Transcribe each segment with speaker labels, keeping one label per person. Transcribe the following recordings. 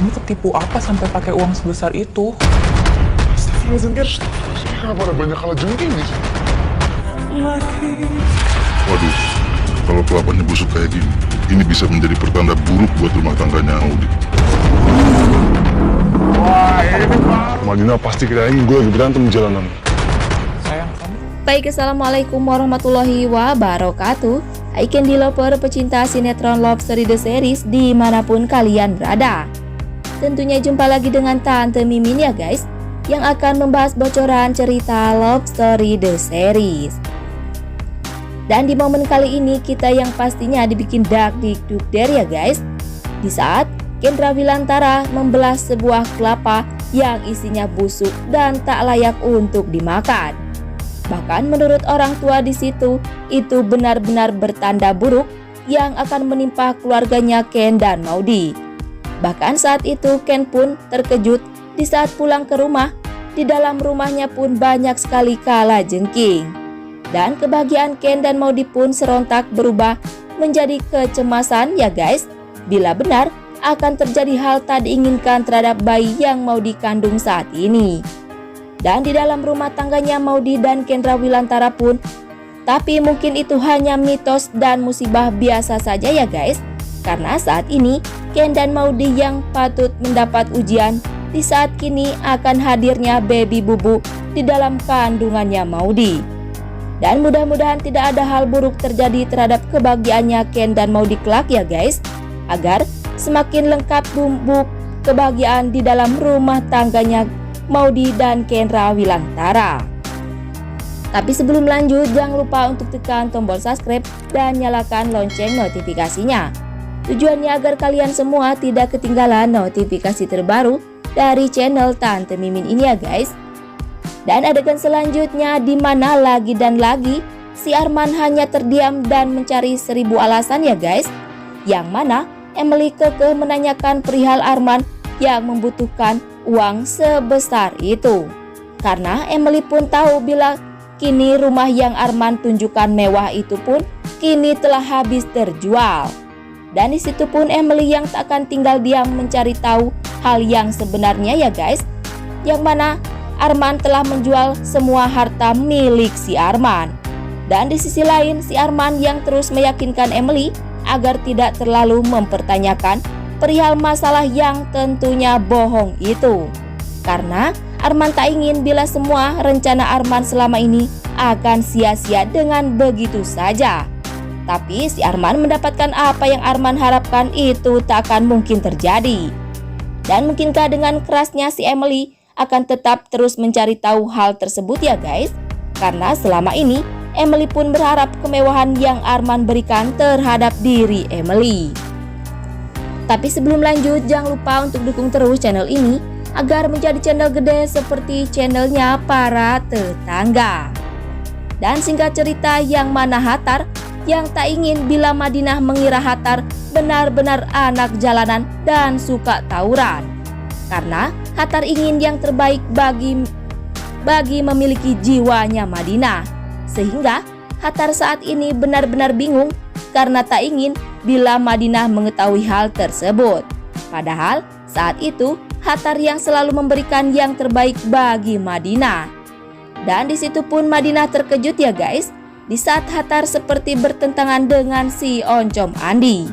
Speaker 1: Kamu ketipu apa sampai pakai uang sebesar itu?
Speaker 2: Astagfirullahaladzim, Ger. Kenapa ada banyak kalajengking nih?
Speaker 3: Waduh, kalau kelapanya busuk kayak gini, ini bisa menjadi pertanda buruk buat rumah tangganya Audi.
Speaker 2: Wah, ini Pak.
Speaker 3: Madina pasti kirain gue lagi berantem di jalanan.
Speaker 1: Sayang kamu.
Speaker 4: Baik, assalamualaikum warahmatullahi wabarakatuh. Hai Candy Lover, pecinta sinetron Love Story The Series dimanapun kalian berada. Tentunya jumpa lagi dengan Tante Mimin ya guys, yang akan membahas bocoran cerita Love Story The Series. Dan di momen kali ini kita yang pastinya dibikin dak dikduk ya guys, di saat Kendra Wilantara membelah sebuah kelapa yang isinya busuk dan tak layak untuk dimakan. Bahkan menurut orang tua di situ, itu benar-benar bertanda buruk yang akan menimpa keluarganya Ken dan Maudy. Bahkan saat itu Ken pun terkejut di saat pulang ke rumah. Di dalam rumahnya pun banyak sekali kalajengking. Dan kebahagiaan Ken dan Maudy pun serontak berubah menjadi kecemasan ya guys, bila benar akan terjadi hal tak diinginkan terhadap bayi yang mau dikandung saat ini. Dan di dalam rumah tangganya Maudy dan Kendra Wilantara pun, tapi mungkin itu hanya mitos dan musibah biasa saja ya guys, karena saat ini Ken dan Maudy yang patut mendapat ujian di saat kini akan hadirnya baby bubu di dalam kandungannya Maudy. Dan mudah-mudahan tidak ada hal buruk terjadi terhadap kebahagiaannya Ken dan Maudy kelak ya guys, agar semakin lengkap bumbu kebahagiaan di dalam rumah tangganya Maudy dan Kendra Wilantara. Tapi sebelum lanjut, jangan lupa untuk tekan tombol subscribe dan nyalakan lonceng notifikasinya. Tujuannya agar kalian semua tidak ketinggalan notifikasi terbaru dari channel Tante Mimin ini ya guys. Dan adegan selanjutnya di mana lagi dan lagi si Arman hanya terdiam dan mencari 1000 alasan ya guys, yang mana Emily kekeh menanyakan perihal Arman yang membutuhkan uang sebesar itu. Karena Emily pun tahu bila kini rumah yang Arman tunjukkan mewah itu pun kini telah habis terjual. Dan disitu pun Emily yang tak akan tinggal diam mencari tahu hal yang sebenarnya ya guys, yang mana Arman telah menjual semua harta milik si Arman. Dan di sisi lain si Arman yang terus meyakinkan Emily agar tidak terlalu mempertanyakan perihal masalah yang tentunya bohong itu. Karena Arman tak ingin bila semua rencana Arman selama ini akan sia-sia dengan begitu saja. Tapi si Arman mendapatkan apa yang Arman harapkan itu tak akan mungkin terjadi. Dan mungkinkah dengan kerasnya si Emily akan tetap terus mencari tahu hal tersebut ya guys? Karena selama ini Emily pun berharap kemewahan yang Arman berikan terhadap diri Emily. Tapi sebelum lanjut, jangan lupa untuk dukung terus channel ini agar menjadi channel gede seperti channelnya para tetangga. Dan singkat cerita, yang mana Hatar yang tak ingin bila Madinah mengira Hatar benar-benar anak jalanan dan suka tawuran. Karena Hatar ingin yang terbaik bagi memiliki jiwanya Madinah. Sehingga Hatar saat ini benar-benar bingung karena tak ingin bila Madinah mengetahui hal tersebut. Padahal saat itu Hatar yang selalu memberikan yang terbaik bagi Madinah. Dan disitu pun Madinah terkejut ya guys, di saat Hatar seperti bertentangan dengan si oncom Andi.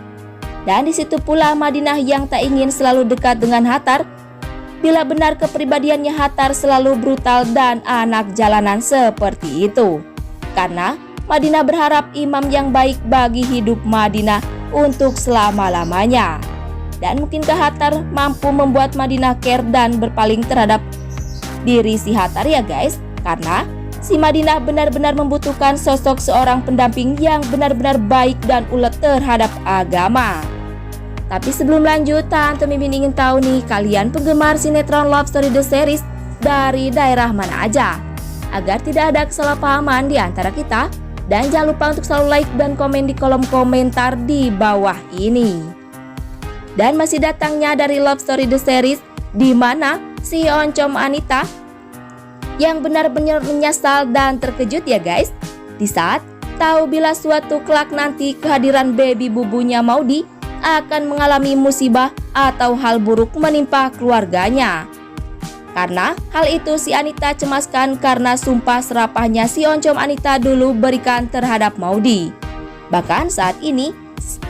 Speaker 4: Dan disitu pula Madinah yang tak ingin selalu dekat dengan Hatar, bila benar kepribadiannya Hatar selalu brutal dan anak jalanan seperti itu. Karena Madinah berharap imam yang baik bagi hidup Madinah untuk selama-lamanya. Dan mungkinkah Hatar mampu membuat Madinah care dan berpaling terhadap diri si Hatar ya guys? Karena si Madinah benar-benar membutuhkan sosok seorang pendamping yang benar-benar baik dan ulet terhadap agama. Tapi sebelum lanjut, Tante Mimin ingin tahu nih, kalian penggemar sinetron Love Story The Series dari daerah mana aja? Agar tidak ada kesalahpahaman di antara kita. Dan jangan lupa untuk selalu like dan komen di kolom komentar di bawah ini. Dan masih datangnya dari Love Story The Series, di mana si oncom Anita yang benar-benar menyesal dan terkejut ya guys, di saat tahu bila suatu kelak nanti kehadiran baby bubunya Maudy akan mengalami musibah atau hal buruk menimpa keluarganya. Karena hal itu si Anita cemaskan karena sumpah serapahnya si oncom Anita dulu berikan terhadap Maudy. Bahkan saat ini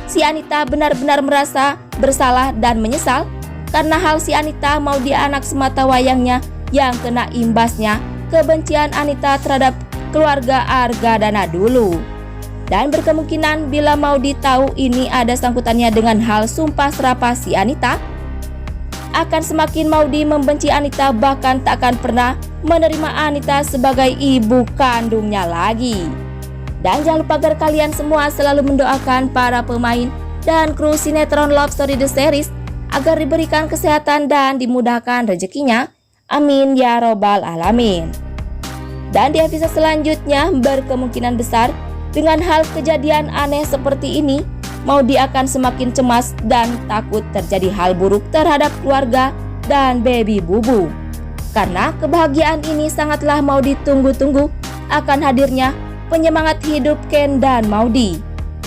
Speaker 4: si Anita benar-benar merasa bersalah dan menyesal karena hal si Anita Maudy anak semata wayangnya yang kena imbasnya kebencian Anita terhadap keluarga Argadana dulu. Dan berkemungkinan bila Maudy tahu ini ada sangkutannya dengan hal sumpah serapah si Anita, akan semakin Maudy membenci Anita, bahkan tak akan pernah menerima Anita sebagai ibu kandungnya lagi. Dan jangan lupa agar kalian semua selalu mendoakan para pemain dan kru sinetron Love Story The Series agar diberikan kesehatan dan dimudahkan rezekinya. Amin ya robbal alamin. Dan di episode selanjutnya berkemungkinan besar dengan hal kejadian aneh seperti ini, Maudy akan semakin cemas dan takut terjadi hal buruk terhadap keluarga dan baby Bubu. Karena kebahagiaan ini sangatlah Maudy tunggu-tunggu akan hadirnya penyemangat hidup Ken dan Maudy.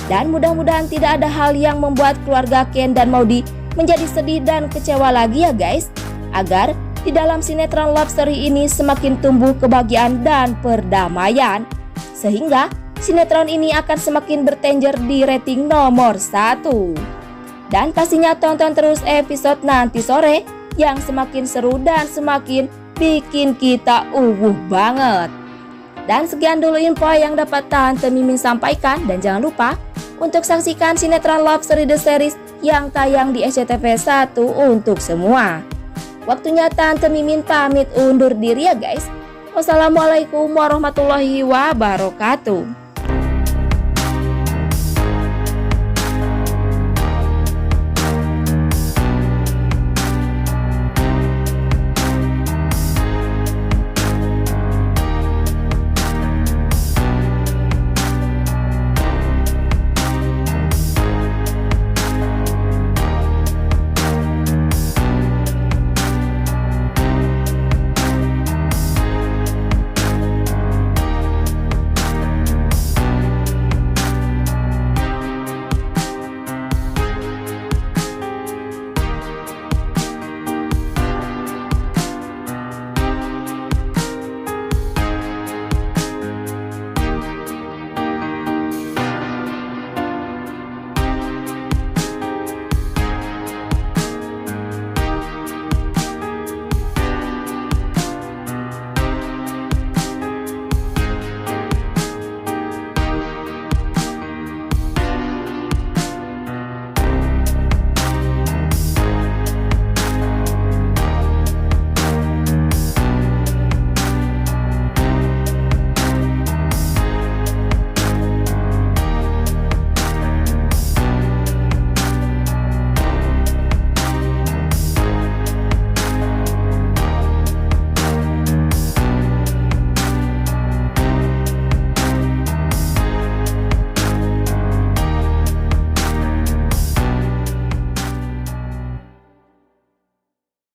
Speaker 4: Dan mudah-mudahan tidak ada hal yang membuat keluarga Ken dan Maudy menjadi sedih dan kecewa lagi ya guys. Agar di dalam sinetron Love Story ini semakin tumbuh kebahagiaan dan perdamaian. Sehingga sinetron ini akan semakin bertengger di rating nomor 1. Dan pastinya tonton terus episode nanti sore yang semakin seru dan semakin bikin kita banget. Dan sekian dulu info yang dapat Tante Mimin sampaikan. Dan jangan lupa untuk saksikan sinetron Love Story The Series yang tayang di SCTV 1 untuk semua. Waktunya Tante Mimin pamit undur diri ya guys. Wassalamualaikum warahmatullahi wabarakatuh.